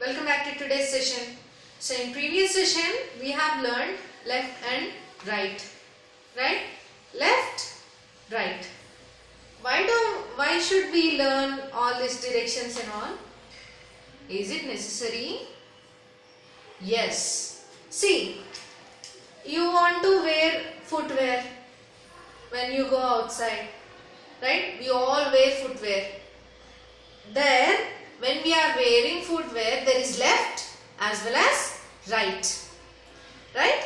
Welcome back to today's session. So in previous session we have learned left and right. Right? Left, right. Why should we learn all these directions and all? Is it necessary? Yes. See, you want to wear footwear when you go outside. Right? We all wear footwear. There, when we are wearing footwear, there is left as well as right. Right?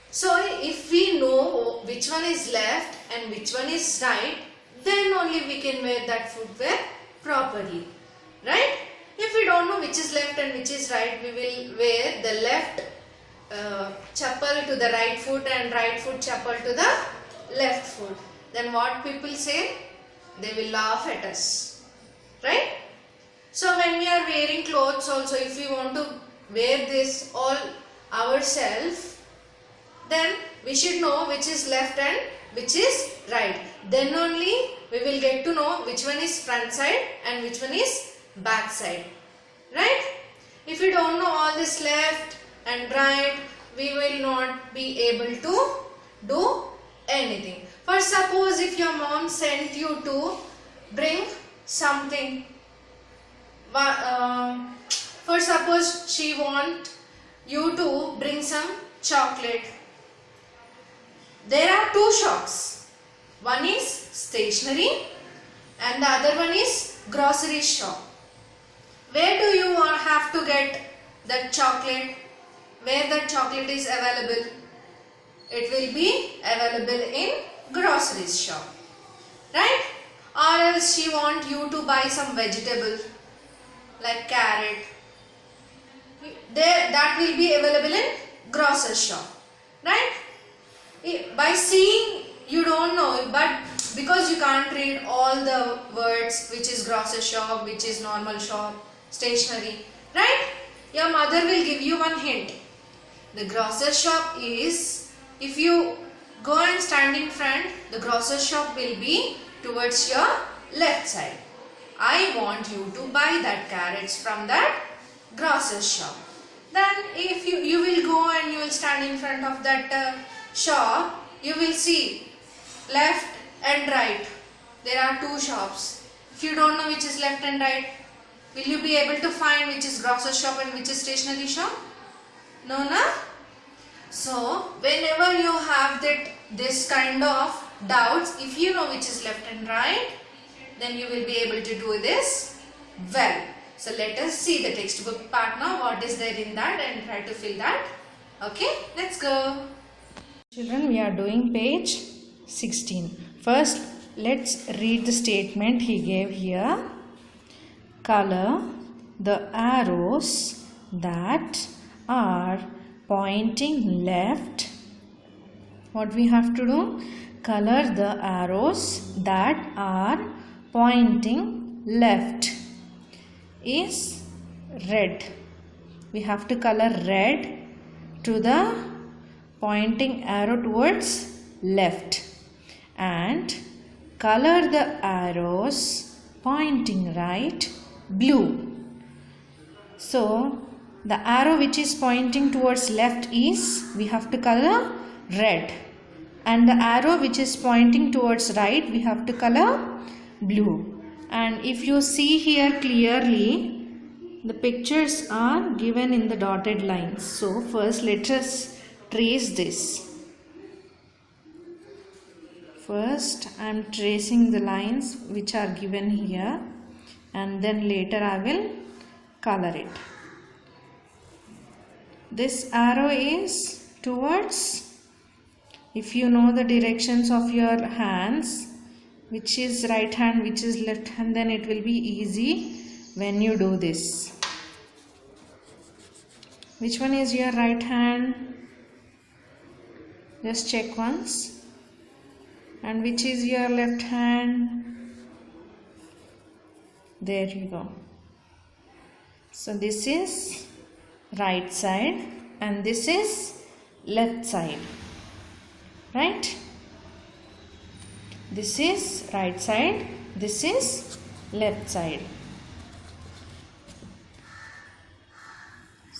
So, if we know which one is left and which one is right, then only we can wear that footwear properly. Right? If we don't know which is left and which is right, we will wear the left chappal to the right foot and right foot chappal to the left foot. Then what people say? They will laugh at us. Right? So when we are wearing clothes also, if we want to wear this all ourselves, then we should know which is left and which is right. Then only we will get to know which one is front side and which one is back side. Right? If we don't know all this left and right, we will not be able to do anything. For suppose if your mom sent you to bring something. For suppose she want you to bring some chocolate. There are two shops. One is stationery and the other one is grocery shop. Where do you have to get that chocolate? Where that chocolate is available? It will be available in grocery shop. Right? Or else she want you to buy some vegetable like carrot. That will be available in grocery shop. Right? By seeing you don't know, but because you can't read all the words, which is grocery shop, which is normal shop, stationery. Right? Your mother will give you one hint. The grocery shop is, if you go and stand in front, the grocery shop will be towards your left side. I want you to buy that carrots from that grocery shop. Then if you will go and you will stand in front of that shop, you will see left and right. There are two shops. If you don't know which is left and right, will you be able to find which is grocery shop and which is stationery shop? No, na? So, whenever you have this kind of doubts, if you know which is left and right, then you will be able to do this well. So, let us see the textbook part now, what is there in that, and try to fill that. Okay, let's go. Children, we are doing page 16. First, let's read the statement he gave here. Color the arrows that are pointing left. What we have to do? Color the arrows that are pointing left is red. We have to color red to the pointing arrow towards left, and color the arrows pointing right blue. So the arrow which is pointing towards left is, we have to color red, and the arrow which is pointing towards right, we have to color blue. And if you see here clearly, the pictures are given in the dotted lines. So first let us trace this. First I am tracing the lines which are given here, and then later I will color it. This arrow is towards, if you know the directions of your hands, which is right hand, which is left hand, then it will be easy when you do this. Which one is your right hand? Just check once. And which is your left hand? There you go. So this is right side and this is left side. Right? This is right side, this is left side.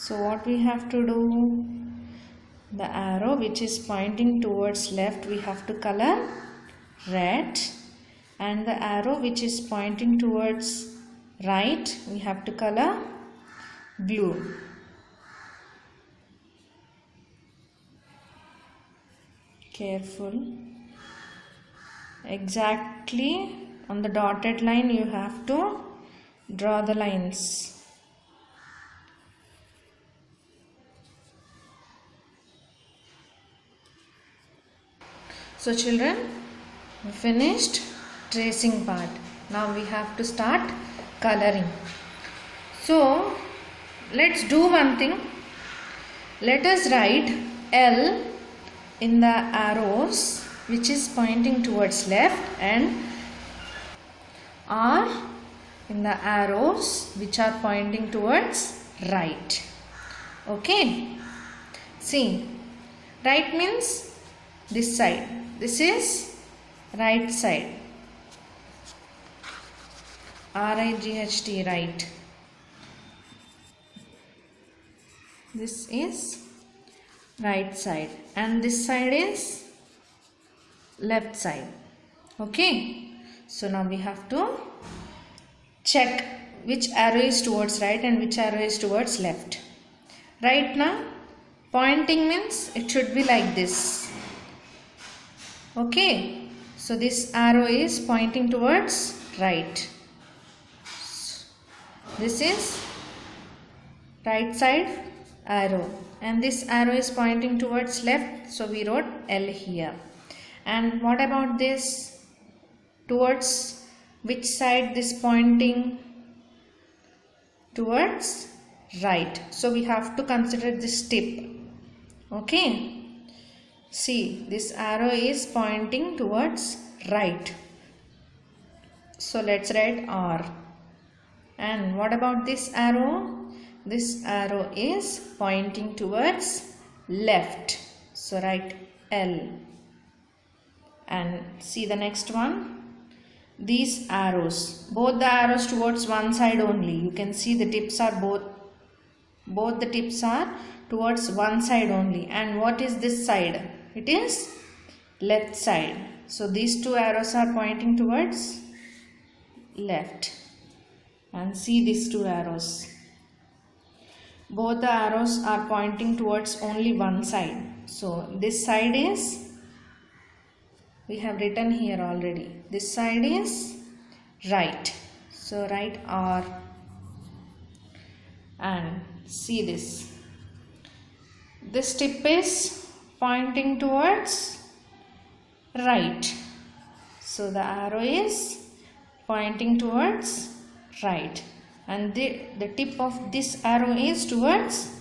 So what we have to do, the arrow which is pointing towards left we have to color red, and the arrow which is pointing towards right we have to color blue. Careful. Exactly on the dotted line you have to draw the lines. So children, we finished tracing part. Now we have to start coloring. So let's do one thing. Let us write L in the arrows which is pointing towards left, and R in the arrows which are pointing towards right. Okay. See, right means this side. This is right side. R-I-G-H-T, right. This is right side, and this side is left side. Okay. So now we have to check which arrow is towards right and which arrow is towards left. Right now, pointing means it should be like this. Okay. So this arrow is pointing towards right. This is right side arrow, and this arrow is pointing towards left, so we wrote L here. And what about this? Towards which side this pointing? Towards right. So we have to consider this tip. Okay. See, this arrow is pointing towards right. So let's write R. And what about this arrow? This arrow is pointing towards left. So write L. And see the next one. These arrows, both the arrows towards one side only. You can see the tips are both the tips are towards one side only. And what is this side? It is left side. So these two arrows are pointing towards left. And see these two arrows. Both the arrows are pointing towards only one side. So this side is, we have written here already. This side is right. So write R. And see this. This tip is pointing towards right. So the arrow is pointing towards right. And the tip of this arrow is towards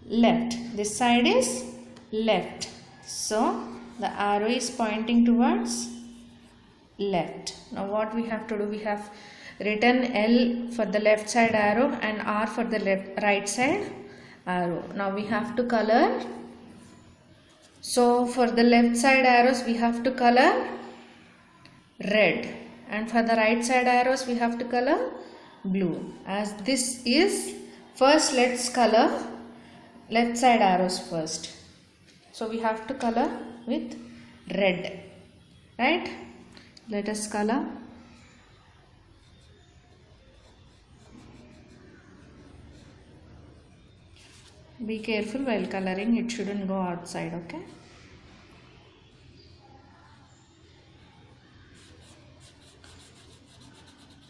left. This side is left. So the arrow is pointing towards left. Now what we have to do, we have written L for the left side arrow and R for the right side arrow. Now we have to color. So for the left side arrows we have to color red, and for the right side arrows we have to color blue. As this is, first let's color left side arrows first. So we have to color with red, right? Let us color. Be careful while coloring, it shouldn't go outside, okay?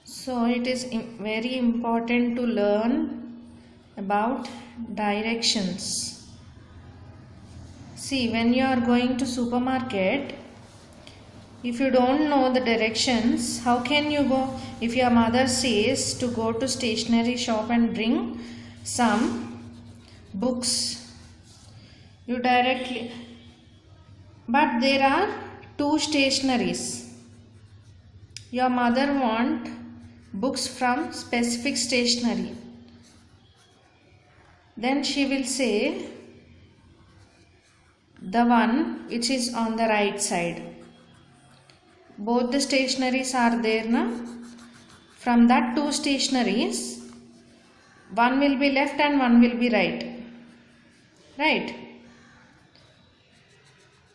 So it is very important to learn about directions. See, when you are going to supermarket, if you don't know the directions, how can you go? If your mother says to go to stationery shop and bring some books, you directly, but there are two stationeries. Your mother want books from specific stationery. Then she will say the one which is on the right side. Both the stationeries are there now. From that two stationeries, one will be left and one will be right. Right?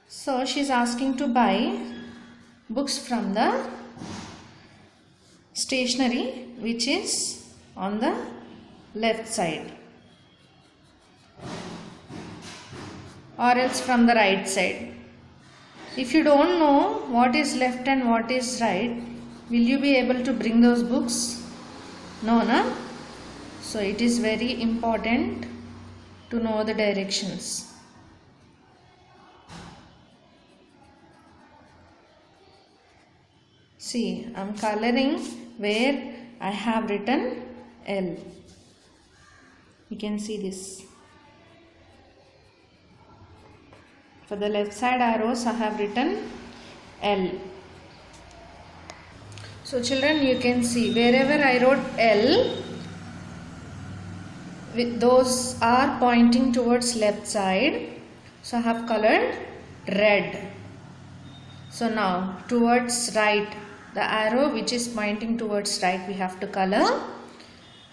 So she is asking to buy books from the stationery which is on the left side, or else from the right side. If you don't know what is left and what is right, will you be able to bring those books? No, no? So it is very important to know the directions. See, I am coloring where I have written L. You can see this. For the left side arrows I have written L. So children, you can see wherever I wrote L, those are pointing towards left side. So I have colored red. So now towards right, the arrow which is pointing towards right, we have to color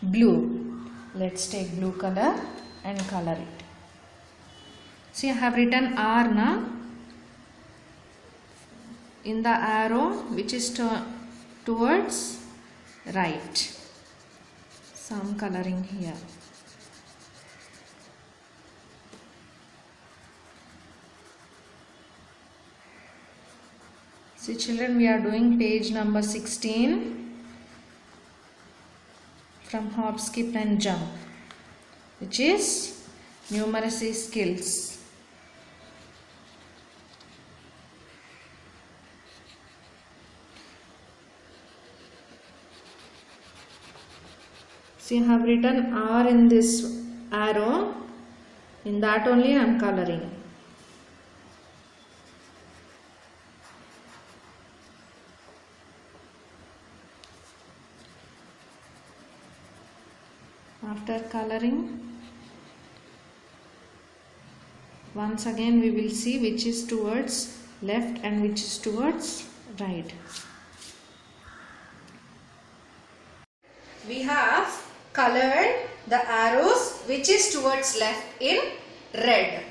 blue. Let's take blue color and color it. See, I have written R now in the arrow which is towards right. So I am coloring here. See children, we are doing page number 16 from Hop, Skip and Jump, which is numeracy skills. See, I have written R in this arrow. In that only I am coloring. After coloring, once again we will see which is towards left and which is towards right. We have colored the arrows which is towards left in red,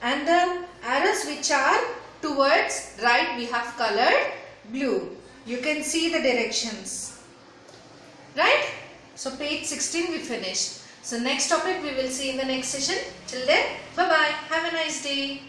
and the arrows which are towards right we have colored blue. You can see the directions, right? So page 16 we finished. So next topic we will see in the next session. Till then, bye bye. Have a nice day.